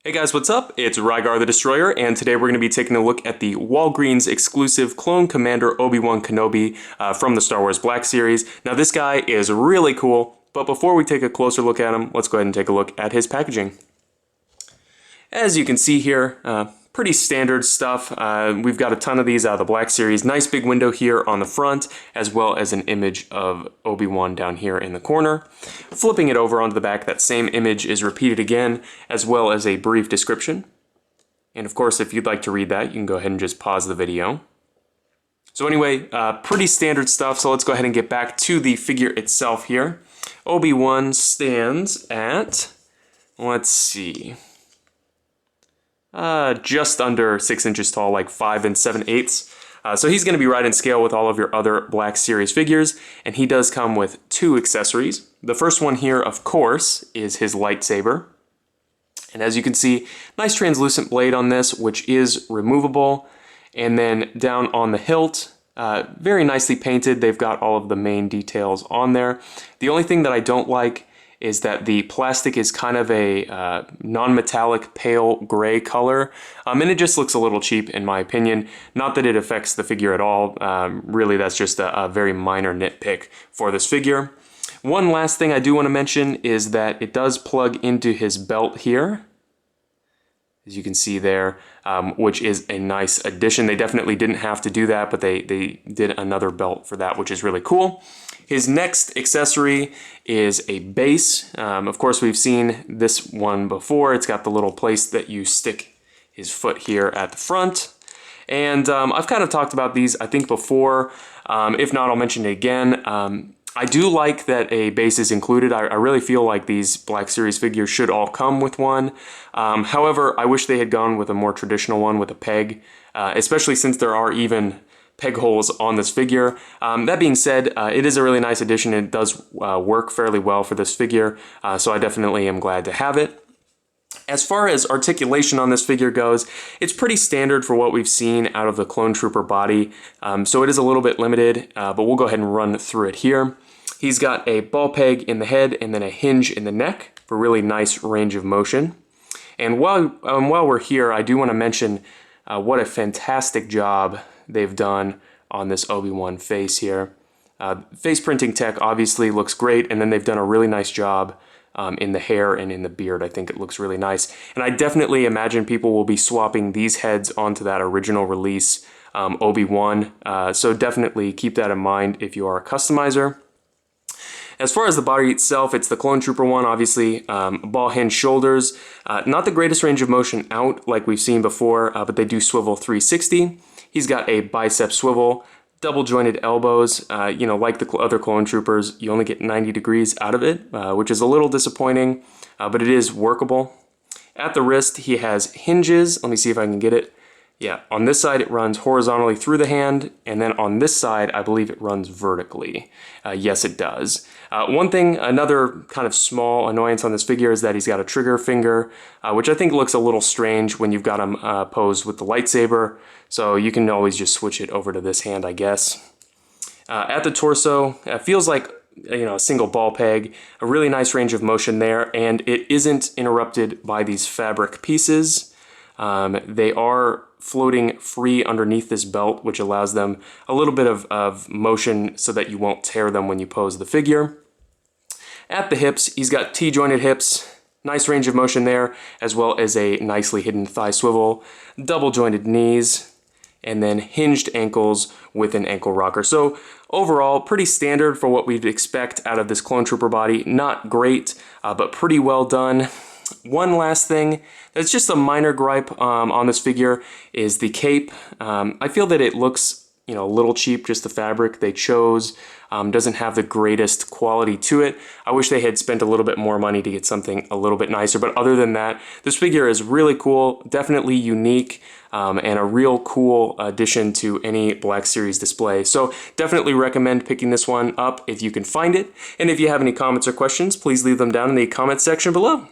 Hey guys, what's up? It's Rygar the Destroyer, and today we're going to be taking a look at the Walgreens exclusive Clone Commander Obi-Wan Kenobi from the Star Wars Black Series. Now this guy is really cool, but before we take a closer look at him, let's go ahead and take a look at his packaging. As you can see here, pretty standard stuff. We've got a ton of these out of the Black Series. Nice big window here on the front, as well as an image of Obi-Wan down here in the corner. Flipping it over onto the back, that same image is repeated again, as well as a brief description. And of course, if you'd like to read that, you can go ahead and just pause the video. So anyway, pretty standard stuff, so let's go ahead and get back to the figure itself here. Obi-Wan stands at, let's see, just under 6 inches tall, like 5 7/8. So he's going to be right in scale with all of your other Black Series figures, and he does come with 2 accessories. The first one here, of course, is his lightsaber. And as you can see, nice translucent blade on this, which is removable. And then down on the hilt, very nicely painted. They've got all of the main details on there. The only thing that I don't like is that the plastic is kind of a non-metallic pale gray color, and it just looks a little cheap in my opinion. Not that it affects the figure at all, really that's just a very minor nitpick for this figure. One last thing I do want to mention is that it does plug into his belt here, as you can see there, which is a nice addition. They definitely didn't have to do that, but they did another belt for that, which is really cool. His next accessory is a base. Of course, we've seen this one before. It's got the little place that you stick his foot here at the front. And I've kind of talked about these, I think, before. If not, I'll mention it again. I do like that a base is included. I really feel like these Black Series figures should all come with one. However, I wish they had gone with a more traditional one with a peg, especially since there are even peg holes on this figure. That being said, it is a really nice addition. It does work fairly well for this figure, so I definitely am glad to have it. As far as articulation on this figure goes, it's pretty standard for what we've seen out of the Clone Trooper body, so it is a little bit limited, but we'll go ahead and run through it here. He's got a ball peg in the head and then a hinge in the neck for really nice range of motion. And while we're here, I do want to mention what a fantastic job they've done on this Obi-Wan face here. Face printing tech obviously looks great, and then they've done a really nice job in the hair and in the beard. I think it looks really nice. And I definitely imagine people will be swapping these heads onto that original release Obi-Wan. So definitely keep that in mind if you are a customizer. As far as the body itself, it's the Clone Trooper one, obviously. Ball hinge shoulders. Not the greatest range of motion out like we've seen before, but they do swivel 360. He's got a bicep swivel, double jointed elbows. You know, like the other Clone Troopers, you only get 90 degrees out of it, which is a little disappointing, but it is workable. At the wrist, he has hinges. Let me see if I can get it. Yeah, on this side it runs horizontally through the hand, and then on this side I believe it runs vertically. Yes, it does. One thing, another kind of small annoyance on this figure is that he's got a trigger finger, which I think looks a little strange when you've got him posed with the lightsaber, so you can always just switch it over to this hand, I guess. At the torso, it feels like a single ball peg, a really nice range of motion there, and it isn't interrupted by these fabric pieces. They are floating free underneath this belt, which allows them a little bit of motion so that you won't tear them when you pose the figure. At the hips, he's got T-jointed hips, nice range of motion there, as well as a nicely hidden thigh swivel, double jointed knees, and then hinged ankles with an ankle rocker. So overall, pretty standard for what we'd expect out of this Clone Trooper body. Not great, but pretty well done. One last thing that's just a minor gripe on this figure is the cape. I feel that it looks a little cheap, just the fabric they chose. Doesn't have the greatest quality to it. I wish they had spent a little bit more money to get something a little bit nicer, but other than that, this figure is really cool, definitely unique, and a real cool addition to any Black Series display. So definitely recommend picking this one up if you can find it. And if you have any comments or questions, please leave them down in the comment section below.